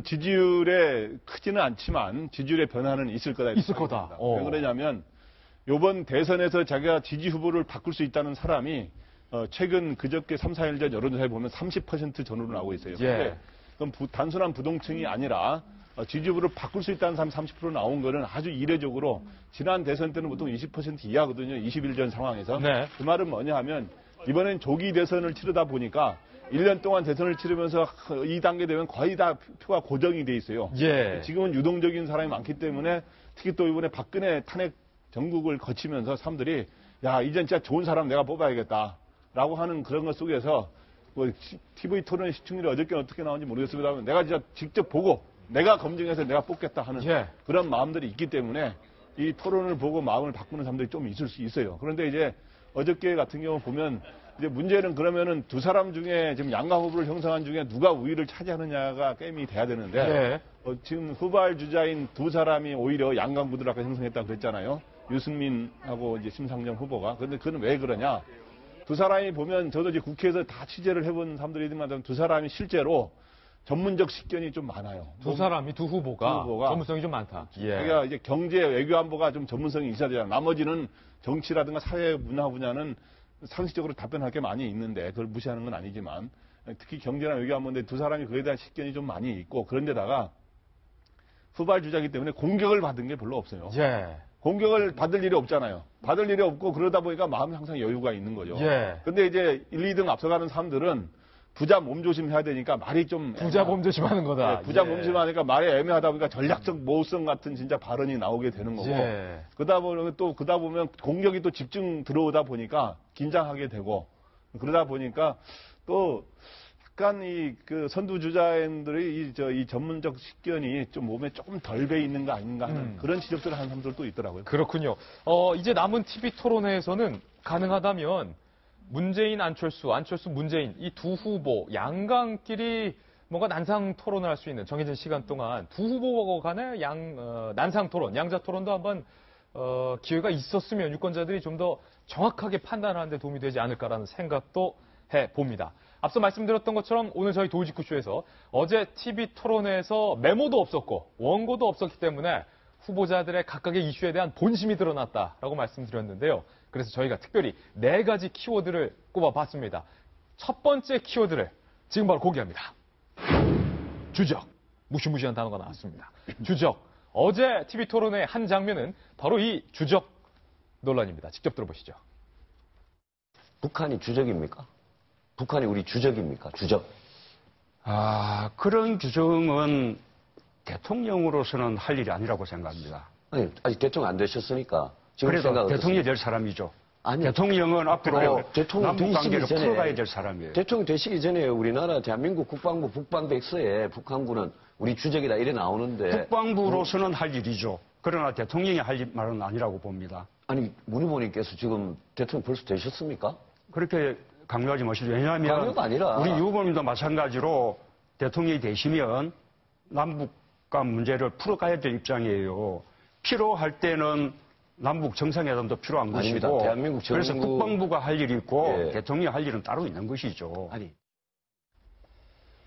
지지율에 크지는 않지만 지지율의 변화는 있을 거다. 있을 거다. 왜 그러냐면 이번 대선에서 자기가 지지 후보를 바꿀 수 있다는 사람이 최근 그저께 3, 4일 전 여론조사에 보면 30% 전후로 나오고 있어요. 예. 그럼 단순한 부동층이 아니라 지지 후보를 바꿀 수 있다는 사람이 30% 나온 거는 아주 이례적으로 지난 대선 때는 보통 20% 이하거든요. 20일 전 상황에서. 네. 그 말은 뭐냐 하면 이번엔 조기 대선을 치르다 보니까 1년 동안 대선을 치르면서 2단계 되면 거의 다 표가 고정이 돼 있어요. 예. 지금은 유동적인 사람이 많기 때문에 특히 또 이번에 박근혜 탄핵 전국을 거치면서 사람들이 야, 이젠 진짜 좋은 사람 내가 뽑아야겠다라고 하는 그런 것 속에서 뭐 TV 토론의 시청률이 어저께 어떻게 나오는지 모르겠습니다만 내가 진짜 직접 보고 내가 검증해서 내가 뽑겠다 하는 예. 그런 마음들이 있기 때문에 이 토론을 보고 마음을 바꾸는 사람들이 좀 있을 수 있어요. 그런데 이제 어저께 같은 경우 보면 이제 문제는 그러면은 두 사람 중에 지금 양강 후보를 형성한 중에 누가 우위를 차지하느냐가 게임이 돼야 되는데 예. 지금 후발 주자인 두 사람이 오히려 양강 구도를 아까 형성했다고 그랬잖아요. 유승민하고 이제 심상정 후보가. 그런데 그건 왜 그러냐? 두 사람이 보면 저도 이제 국회에서 다 취재를 해본 사람들이지만 두 사람이 실제로 전문적 식견이 좀 많아요. 두 사람이 두 후보가 전문성이 좀 많다. 예. 그러니까 이제 경제 외교 안보가 좀 전문성이 있어야 되잖아요. 나머지는 정치라든가 사회 문화 분야는 상식적으로 답변할 게 많이 있는데 그걸 무시하는 건 아니지만 특히 경제나 외교 안보인데 두 사람이 그에 대한 식견이 좀 많이 있고 그런데다가 후발 주자이기 때문에 공격을 받은 게 별로 없어요. 예. 공격을 받을 일이 없잖아요. 받을 일이 없고 그러다 보니까 마음이 항상 여유가 있는 거죠. 예. 근데 이제 1, 2등 앞서가는 사람들은 부자 몸조심해야 되니까 말이 좀 부자 몸조심하는 거다. 네, 부자 몸조심하니까 말이 애매하다 보니까 전략적 모호성 같은 진짜 발언이 나오게 되는 거고 예. 그러다 보면 공격이 또 집중 들어오다 보니까 긴장하게 되고 그러다 보니까 또 약간 그 선두주자들의 이 전문적 식견이 좀 몸에 조금 덜 배 있는 거 아닌가 하는 그런 지적들을 하는 사람들도 있더라고요. 그렇군요. 이제 남은 TV 토론회에서는 가능하다면 문재인, 안철수, 문재인 이 두 후보 양강끼리 뭔가 난상 토론을 할 수 있는 정해진 시간 동안 두 후보 간의 난상 토론, 양자 토론도 한번 기회가 있었으면 유권자들이 좀 더 정확하게 판단하는 데 도움이 되지 않을까라는 생각도 해봅니다. 앞서 말씀드렸던 것처럼 오늘 저희 도지쿠쇼에서 어제 TV 토론회에서 메모도 없었고 원고도 없었기 때문에 후보자들의 각각의 이슈에 대한 본심이 드러났다라고 말씀드렸는데요. 그래서 저희가 특별히 4가지 키워드를 꼽아봤습니다. 첫 번째 키워드를 지금 바로 공개합니다. 주적. 무시무시한 단어가 나왔습니다. 주적. 어제 TV 토론의 한 장면은 바로 이 주적 논란입니다. 직접 들어보시죠. 북한이 주적입니까? 북한이 우리 주적입니까? 주적. 그런 규정은 대통령으로서는 할 일이 아니라고 생각합니다. 아니, 아직 대통령 안 되셨으니까. 지금 그래도 대통령이 될 사람이죠. 아니, 대통령은 앞으로 대통령 남북 관계를 전에 풀어가야 될 사람이에요. 대통령 되시기 전에 우리나라 대한민국 국방부 북방백서에 북한군은 우리 주적이다 이래 나오는데. 국방부로서는 할 일이죠. 그러나 대통령이 할 말은 아니라고 봅니다. 아니, 문 후보님께서 지금 대통령 벌써 되셨습니까? 그렇게 강요하지 마시죠. 왜냐하면 강요가 아니라 우리 유 후보님도 마찬가지로 대통령이 되시면 남북 간 문제를 풀어가야 될 입장이에요. 필요할 때는 남북 정상회담도 필요한 아닙니다. 것이고 대한민국 정부... 그래서 국방부가 할 일이 있고 예. 대통령이 할 일은 따로 있는 것이죠. 아니.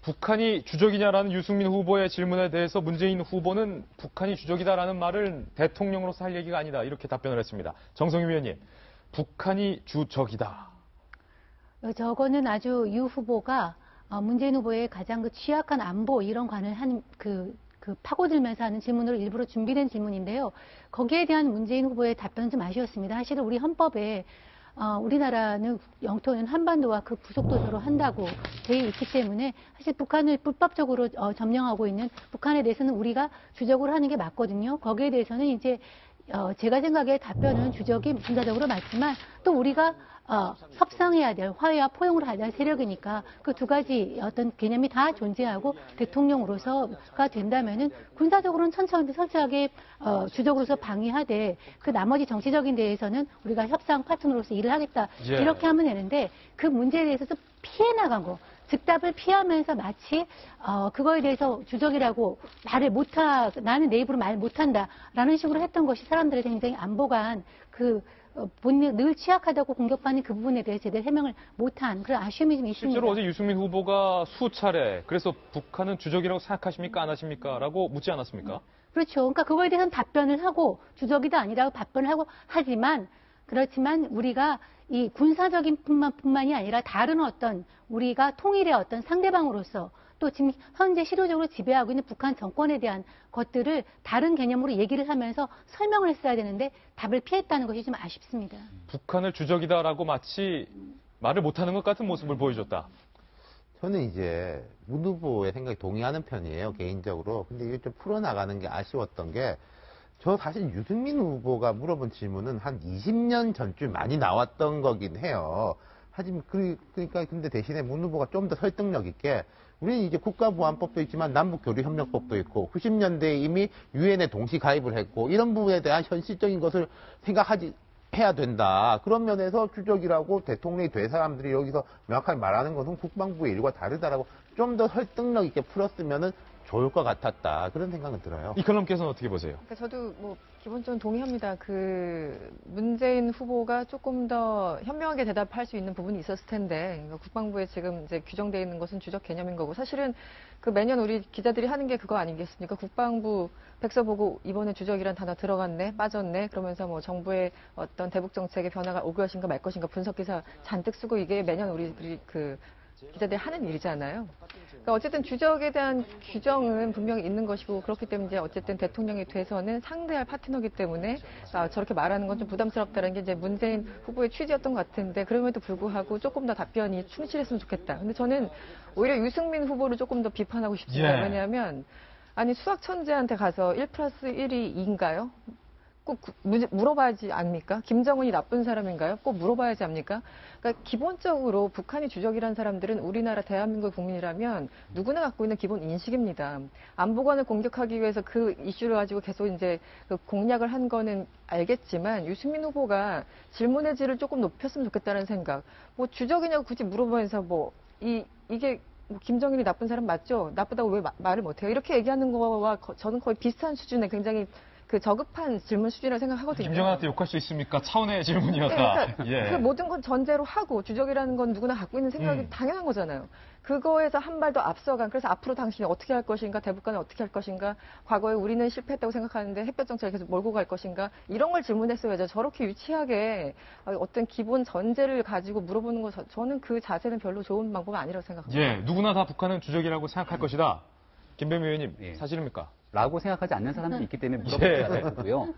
북한이 주적이냐라는 유승민 후보의 질문에 대해서 문재인 후보는 북한이 주적이다라는 말을 대통령으로서 할 얘기가 아니다. 이렇게 답변을 했습니다. 정성유 위원님, 북한이 주적이다. 저거는 아주 유 후보가 문재인 후보의 가장 취약한 안보 이런 관을 한 파고들면서 하는 질문으로 일부러 준비된 질문인데요. 거기에 대한 문재인 후보의 답변은 좀 아쉬웠습니다. 사실은 우리 헌법에 우리나라는 영토는 한반도와 그 부속도서로 한다고 되어 있기 때문에 사실 북한을 불법적으로 점령하고 있는 북한에 대해서는 우리가 주적으로 하는 게 맞거든요. 거기에 대해서는 이제 제가 생각에 답변은 주적이 군사적으로 맞지만 또 우리가 협상해야 될 화해와 포용을 하야 될 세력이니까 그 두 가지 어떤 개념이 다 존재하고 대통령으로서가 된다면은 군사적으로는 천천하게 주적으로서 방위하되 그 나머지 정치적인 데에서는 우리가 협상 파트너로서 일을 하겠다 이렇게 하면 되는데 그 문제에 대해서 피해 나간 거. 즉답을 피하면서 마치 그거에 대해서 주적이라고 나는 내 입으로 말 못한다라는 식으로 했던 것이 사람들에게 굉장히 안보관 늘 취약하다고 공격받는 그 부분에 대해 제대로 해명을 못한 그런 아쉬움이 좀 있습니다. 실제로 어제 유승민 후보가 수차례 그래서 북한은 주적이라고 생각하십니까 안 하십니까? 라고 묻지 않았습니까? 그렇죠. 그러니까 그거에 대해서는 답변을 하고 주적이다 아니라고 답변을 하고 하지만 그렇지만 우리가 이 군사적인 뿐만이 아니라 다른 어떤 우리가 통일의 어떤 상대방으로서 또 지금 현재 실효적으로 지배하고 있는 북한 정권에 대한 것들을 다른 개념으로 얘기를 하면서 설명을 했어야 되는데 답을 피했다는 것이 좀 아쉽습니다. 북한을 주적이다라고 마치 말을 못하는 것 같은 모습을 보여줬다. 저는 이제 문 후보의 생각에 동의하는 편이에요, 개인적으로. 근데 이게 좀 풀어나가는 게 아쉬웠던 게, 저 사실 유승민 후보가 물어본 질문은 한 20년 전쯤 많이 나왔던 거긴 해요. 하지만 그러니까 근데 대신에 문 후보가 좀 더 설득력 있게, 우리는 이제 국가보안법도 있지만 남북교류협력법도 있고 90년대에 이미 유엔에 동시 가입을 했고 이런 부분에 대한 현실적인 것을 해야 된다. 그런 면에서 주적이라고 대통령이 될 사람들이 여기서 명확하게 말하는 것은 국방부의 일과 다르다라고 좀 더 설득력 있게 풀었으면은 좋을 것 같았다. 그런 생각은 들어요. 이칼럼께서는 어떻게 보세요? 그러니까 저도 뭐 기본적으로 동의합니다. 문재인 후보가 조금 더 현명하게 대답할 수 있는 부분이 있었을 텐데, 그러니까 국방부에 지금 이제 규정되어 있는 것은 주적 개념인 거고, 사실은 매년 우리 기자들이 하는 게 그거 아니겠습니까? 국방부 백서 보고 이번에 주적이란 단어 들어갔네, 빠졌네, 그러면서 뭐 정부의 어떤 대북 정책의 변화가 올 것인가 말 것인가 분석 기사 잔뜩 쓰고 이게 매년 우리 기자들이 하는 일이잖아요. 그러니까 어쨌든 주적에 대한 규정은 분명히 있는 것이고 그렇기 때문에 이제 어쨌든 대통령이 돼서는 상대할 파트너이기 때문에 저렇게 말하는 건 좀 부담스럽다는 게 이제 문재인 후보의 취지였던 것 같은데 그럼에도 불구하고 조금 더 답변이 충실했으면 좋겠다. 근데 저는 오히려 유승민 후보를 조금 더 비판하고 싶습니다. 예. 왜냐하면 아니 수학 천재한테 가서 1+1이 2인가요? 꼭 물어봐야지 않습니까? 김정은이 나쁜 사람인가요? 꼭 물어봐야지 합니까? 그러니까 기본적으로 북한이 주적이라는 사람들은 우리나라 대한민국 국민이라면 누구나 갖고 있는 기본 인식입니다. 안보관을 공격하기 위해서 그 이슈를 가지고 계속 이제 공략을 한 거는 알겠지만 유승민 후보가 질문의 질을 조금 높였으면 좋겠다는 생각. 뭐 주적이냐고 굳이 물어보면서 이게 김정은이 나쁜 사람 맞죠? 나쁘다고 왜 말을 못해요? 이렇게 얘기하는 거와 저는 거의 비슷한 수준의 굉장히 저급한 질문 수준이라고 생각하거든요. 김정은한테 욕할 수 있습니까? 차원의 질문이었다. 네, 그러니까 예. 그 모든 건 전제로 하고 주적이라는 건 누구나 갖고 있는 생각이 당연한 거잖아요. 그거에서 한 발 더 앞서간 그래서 앞으로 당신이 어떻게 할 것인가 대북관을 어떻게 할 것인가 과거에 우리는 실패했다고 생각하는데 햇볕 정책을 계속 몰고 갈 것인가 이런 걸 질문했어야죠. 저렇게 유치하게 어떤 기본 전제를 가지고 물어보는 거 저는 그 자세는 별로 좋은 방법은 아니라고 생각합니다. 예, 누구나 다 북한은 주적이라고 생각할 것이다. 김병미 의원님, 예. 사실입니까? 라고 생각하지 않는 사람들이 있기 때문에 예. 물어보는 거고요.